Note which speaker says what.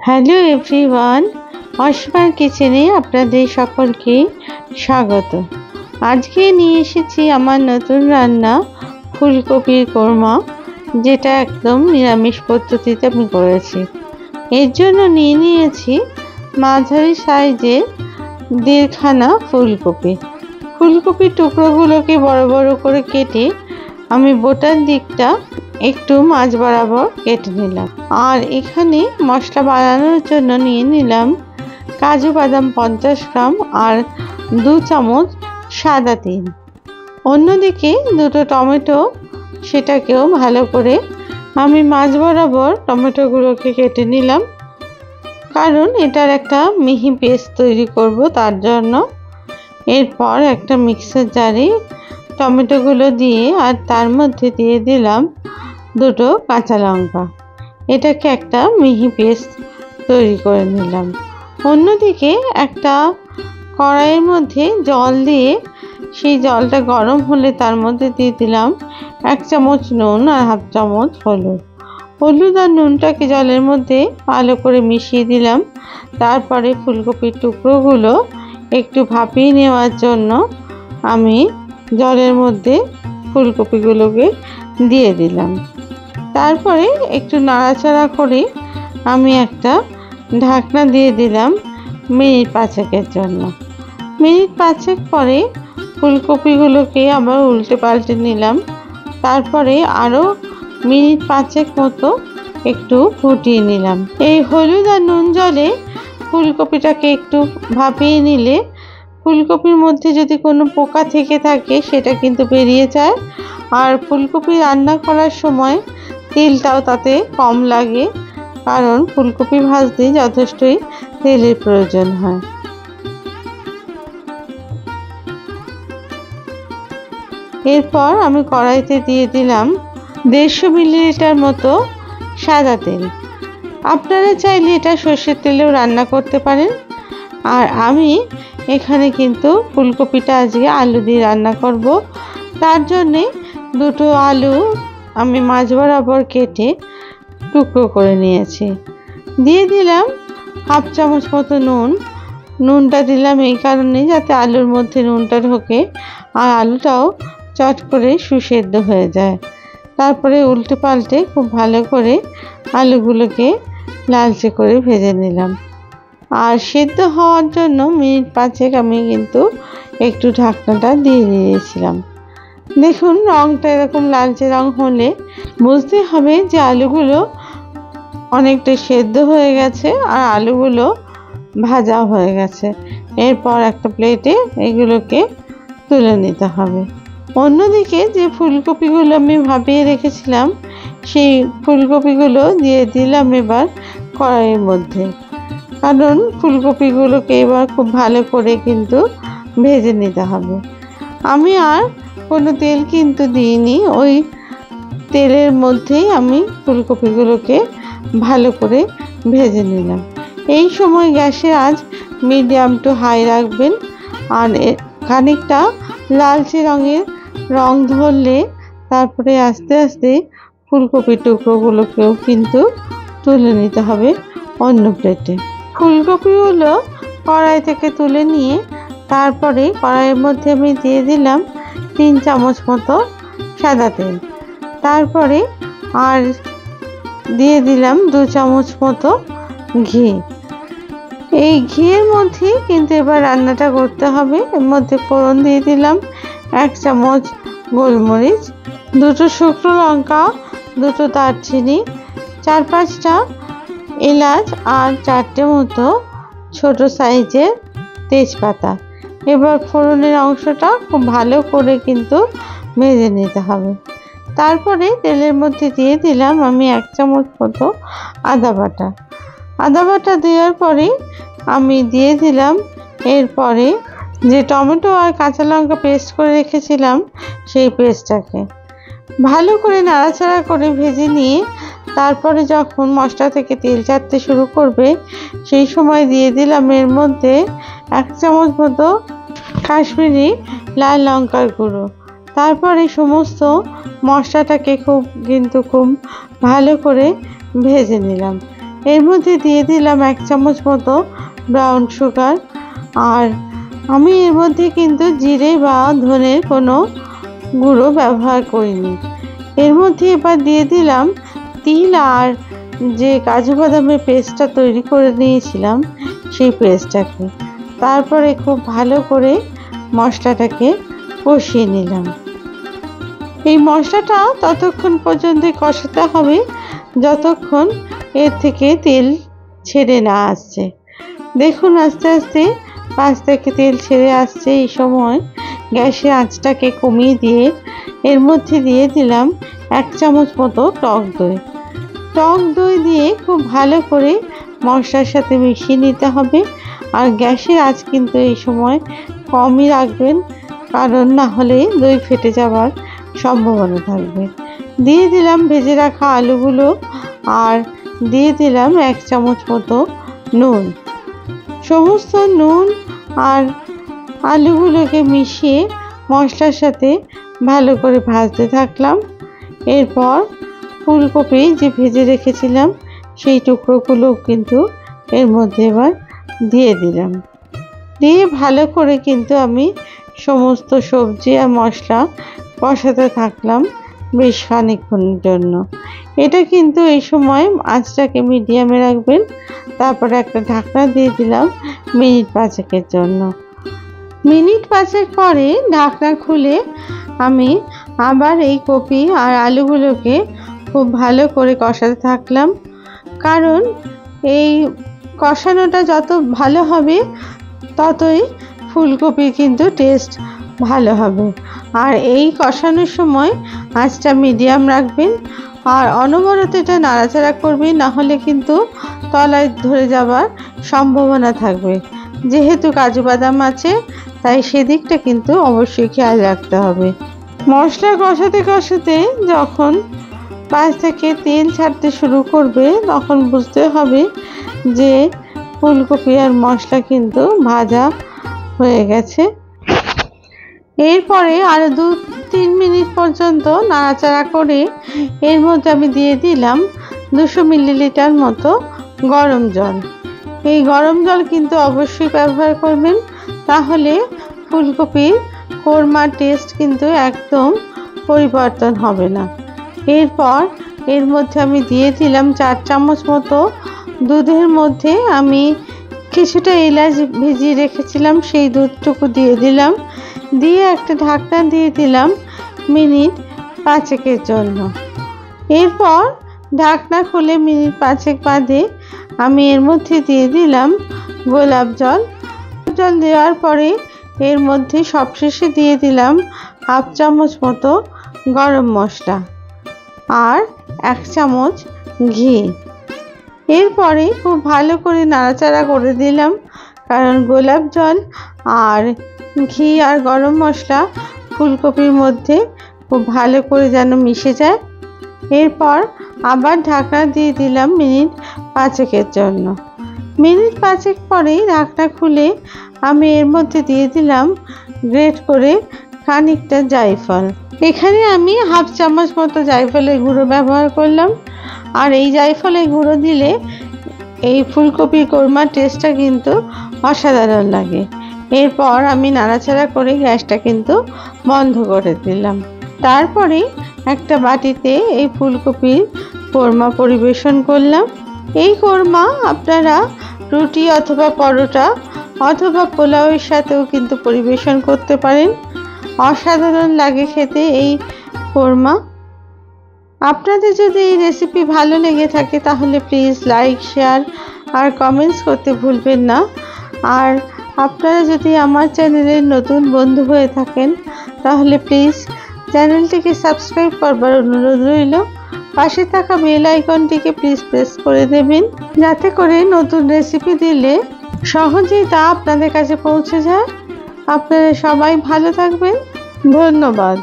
Speaker 1: Hello everyone, অসীমার কিচেনে আপনাদের সকলকে স্বাগত। আজকে নিয়ে এসেছি আমার নতুন রান্না ফুলকপির কোরমা, যেটা একদম নিরামিষ পদ্ধতিতে আমি করেছি। এর জন্য নিয়ে নিয়েছি মাঝারি সাইজের দেড়খানা ফুলকপির টুকরোগুলোকে বড় বড় করে কেটে আমি বোটার দিকটা একটু মাঝ বরাবর কেটে নিলাম। আর এখানে মশলা বানানোর জন্য নিয়ে নিলাম কাজু বাদাম 50 গ্রাম আর 2 চামচ সাদা তেল। অন্যদিকে দুটো টমেটো, সেটাকেও ভালো করে আমি মাঝ বরাবর টমেটোগুলোকে কেটে নিলাম, কারণ এটার একটা মিহি পেস্ট তৈরি করব তার জন্য। এরপর একটা মিক্সার জারে টমেটোগুলো দিয়ে আর তার মধ্যে দিয়ে দিলাম দুটো কাঁচা লঙ্কা। এটাকে একটা মিহি পেস্ট তৈরি করে নিলাম। অন্যদিকে একটা কড়াইয়ের মধ্যে জল দিয়ে সেই জলটা গরম হলে তার মধ্যে দিয়ে দিলাম 1 চামচ নুন আর 1/2 চামচ হলুদ আর নুনটাকে জলের মধ্যে ভালো করে মিশিয়ে দিলাম। তারপরে ফুলকপির টুকরোগুলো একটু ভাপিয়ে নেওয়ার জন্য আমি জলের মধ্যে ফুলকপিগুলোকে দিয়ে দিলাম। তারপরে একটু নাড়াচাড়া করে আমি একটা ঢাকনা দিয়ে দিলাম মিনিট 5-এর জন্য। মিনিট 5 পরে ফুলকপিগুলোকে আবার উল্টে পাল্টে নিলাম। তারপরে আরও মিনিট 5 মতো একটু ফুটিয়ে নিলাম। এই হলুদ আর নুন জলে ফুলকপিটাকে একটু ভাপিয়ে নিলে ফুলকপির মধ্যে যদি কোনো পোকা থেকে থাকে সেটা কিন্তু বেরিয়ে যায়। আর ফুলকপি রান্না করার সময় তেলটাও তাতে কম লাগে, কারণ ফুলকপি ভাজতে যথেষ্টই তেলের প্রয়োজন হয়। এরপর আমি কড়াইতে দিয়ে দিলাম 150 মিলিলিটার মতো সাদা তেল। আপনারা চাইলে এটা সর্ষের তেলেও রান্না করতে পারেন। আর আমি এখানে কিন্তু ফুলকপিটা আজকে আলু দিয়ে রান্না করব। তার জন্যে দুটো আলু আমি মাঝ বরাবর কেটে টুকরো করে নিয়েছি। দিয়ে দিলাম 1/2 চামচ মতো নুনটা দিলাম এই কারণে যাতে আলুর মধ্যে নুনটা ঢোকে আর আলুটাও চট করে সুসেদ্ধ হয়ে যায়। তারপরে উল্টে পাল্টে খুব ভালো করে আলুগুলোকে লালচে করে ভেজে নিলাম। আর সেদ্ধ হওয়ার জন্য মিনিট 5 আমি কিন্তু একটু ঢাকনাটা দিয়ে দিয়েছিলাম। দেখুন রঙটা এরকম লালচে রং হলে বুঝতে হবে যে আলুগুলো অনেকটা সেদ্ধ হয়ে গেছে আর আলুগুলো ভাজা হয়ে গেছে। এরপর একটা প্লেটে এগুলোকে তুলে নিতে হবে। অন্যদিকে যে ফুলকপিগুলো আমি ভাপিয়ে রেখেছিলাম সেই ফুলকপিগুলো দিয়ে দিলাম এবার কড়াইয়ের মধ্যে, কারণ ফুলকপিগুলোকে এবার খুব ভালো করে কিন্তু ভেজে নিতে হবে। আমি আর কোনো তেল কিন্তু দিইনি, ওই তেলের মধ্যেই আমি ফুলকপিগুলোকে ভালো করে ভেজে নিলাম। এই সময় গ্যাসের আঁচ মিডিয়াম টু হাই রাখবেন। আর খানিকটা লালচে রং ধরলে তারপরে আস্তে আস্তে ফুলকপির টুকরোগুলোকেও কিন্তু তুলে নিতে হবে অন্য প্লেটে। ফুলকপিগুলো কড়াই থেকে তুলে নিয়ে তারপরে কড়াইয়ের মধ্যে আমি দিয়ে দিলাম 3 চামচ মতো সাদা তেল। তারপরে আর দিয়ে দিলাম 2 চামচ মতো ঘি। এই ঘিয়ের মধ্যে কিন্তু এবার রান্নাটা করতে হবে। এর মধ্যে ফোড়ন দিয়ে দিলাম 1 চামচ গোলমরিচ, 2টো শুকনো লঙ্কা, 2টো দারচিনি, 4-5টা এলাচ আর 4টে মতো ছোট সাইজের তেজপাতা। এবার ফোড়নের অংশটা খুব ভালো করে কিন্তু ভেজে নিতে হবে। তারপরে তেলের মধ্যে দিয়ে দিলাম আমি 1 চামচ মতো আদা বাটা দেওয়ার পরে আমি দিয়ে দিলাম এরপরে যে টমেটো আর কাঁচা লঙ্কা পেস্ট করে রেখেছিলাম সেই পেস্টটাকে ভালো করে নাড়াচাড়া করে ভেজে নিয়ে তারপরে যখন মশলা থেকে তেল ছাড়তে শুরু করবে সেই সময় দিয়ে দিলাম এর মধ্যে 1 চামচ মতো কাশ্মীরি লাল লঙ্কার গুঁড়ো। তারপরে সমস্ত মশলাটাকে খুব ভালো করে ভেজে নিলাম। এর মধ্যে দিয়ে দিলাম 1 চামচ মতো ব্রাউন সুগার। আর আমি এর মধ্যে কিন্তু জিরে বা ধনের কোনো গুঁড়ো ব্যবহার করিনি। এর মধ্যে এবার দিয়ে দিলাম তিল আর যে কাজু বাদামের পেস্টটা তৈরি করে নিয়েছিলাম সেই পেস্টটাকে। তারপরে খুব ভালো করে মশলাটাকে কষিয়ে নিলাম। এই মশলাটা ততক্ষণ পর্যন্ত কষাতে হবে যতক্ষণ এর থেকে তেল ছেড়ে না আসছে। দেখুন আস্তে আস্তে পাশ থেকে তেল ছেড়ে আসছে। এই সময় গ্যাসের আঁচটাকে কমিয়ে দিয়ে এর মধ্যে দিয়ে দিলাম 1 চামচ মতো টক দই। টক দই দিয়ে খুব ভালো করে মশলার সাথে মিশিয়ে নিতে হবে। আর গ্যাসের আঁচ কিন্তু এই সময় কমই রাখবেন, কারণ না হলে দই ফেটে যাওয়ার সম্ভাবনা থাকবে। দিয়ে দিলাম ভেজে রাখা আলুগুলো আর দিয়ে দিলাম 1 চামচ মতো নুন। সমস্ত নুন আর আলুগুলোকে মিশিয়ে মশলার সাথে ভালো করে ভাজতে থাকলাম। এরপর ফুলকপি যে ভেজে রেখেছিলাম সেই টুকরোগুলো কিন্তু এর মধ্যে এবার দিয়ে দিলাম। দিয়ে ভালো করে কিন্তু আমি সমস্ত সবজি আর মশলা কষাতে থাকলাম বেশ খানিকক্ষণের জন্য। এটা কিন্তু এই সময় আঁচটাকে মিডিয়ামে রাখবেন। তারপরে একটা ঢাকনা দিয়ে দিলাম মিনিট 5-এর জন্য। মিনিট 5 পরে ঢাকনা খুলে আমি আবার এই কপি আর আলুগুলোকে খুব ভালো করে কষাতে থাকলাম, কারণ এই কষানোটা যত ভালো হবে ততই ফুলকপির কিন্তু টেস্ট ভালো হবে। আর এই কষানোর সময় আঁচটা মিডিয়াম রাখবেন আর অনবরত এটা নাড়াচাড়া করবেন, না হলে কিন্তু তলায় ধরে যাবার সম্ভাবনা থাকবে। যেহেতু কাজু বাদাম আছে তাই সেদিকটা কিন্তু অবশ্যই খেয়াল রাখতে হবে। মশলা কষাতে কষাতে যখন পাশ থেকে তেল ছাড়তে শুরু করবে তখন বুঝতে হবে যে ফুলকপি আর মশলা কিন্তু ভাজা হয়ে গেছে। এরপরে আরও 2-3 মিনিট পর্যন্ত নাড়াচাড়া করে এর মধ্যে আমি দিয়ে দিলাম 200 মিলিলিটার মতো গরম জল। এই গরম জল কিন্তু অবশ্যই ব্যবহার করবেন, তাহলে ফুলকপির কোরমার টেস্ট কিন্তু একদম পরিবর্তন হবে না। এরপর এর মধ্যে আমি দিয়ে দিলাম 4 চামচ মতো দুধের মধ্যে আমি কিছুটা এলাচ ভিজিয়ে রেখেছিলাম, সেই দুধটুকু দিয়ে দিলাম। দিয়ে একটা ঢাকনা দিয়ে দিলাম মিনিট 5-এর জন্য। এরপর ঢাকনা খুলে মিনিট 5 বাদে আমি এর মধ্যে দিয়ে দিলাম গোলাপ জল। জল দেওয়ার পরে এর মধ্যে সবশেষে দিয়ে দিলাম 1/2 চামচ মতো গরম মশলা আর 1 চামচ ঘি। এরপরে খুব ভালো করে নাড়াচাড়া করে দিলাম, কারণ গোলাপ জল আর ঘি আর গরম মশলা ফুলকপির মধ্যে খুব ভালো করে যেন মিশে যায়। এরপর আবার ঢাকনা দিয়ে দিলাম মিনিট 5-এর জন্য। মিনিট 5 পরেই ঢাকনা খুলে আমি এর মধ্যে দিয়ে দিলাম গ্রেট করে খানিকটা জায়ফল। এখানে আমি 1/2 চামচ মতো জায়ফলের গুঁড়ো ব্যবহার করলাম। আর এই জায়ফলের গুঁড়ো দিলে এই ফুলকপির কোরমার টেস্টটা কিন্তু অসাধারণ লাগে। এরপর আমি নাড়াচাড়া করে গ্যাসটা কিন্তু বন্ধ করে দিলাম। তারপরে একটা বাটিতে এই ফুলকপির কোরমা পরিবেশন করলাম। এই কোরমা আপনারা রুটি অথবা পরোটা অথবা পোলাওয়ের সাথেও কিন্তু পরিবেশন করতে পারেন। অসাধারণ লাগে খেতে এই কোরমা। আপনাদের যদি এই রেসিপি ভালো লেগে থাকে তাহলে প্লিজ লাইক, শেয়ার আর কমেন্টস করতে ভুলবেন না। আর আপনারা যদি আমার চ্যানেলের নতুন বন্ধু হয়ে থাকেন তাহলে প্লিজ চ্যানেলটিকে সাবস্ক্রাইব করবার অনুরোধ রইল। পাশে থাকা বেল আইকনটিকে প্লিজ প্রেস করে দেবেন, যাতে করে নতুন রেসিপি দিলে সহজেই তা আপনাদের কাছে পৌঁছে যায়। আপনারা সবাই ভালো থাকবেন। ধন্যবাদ।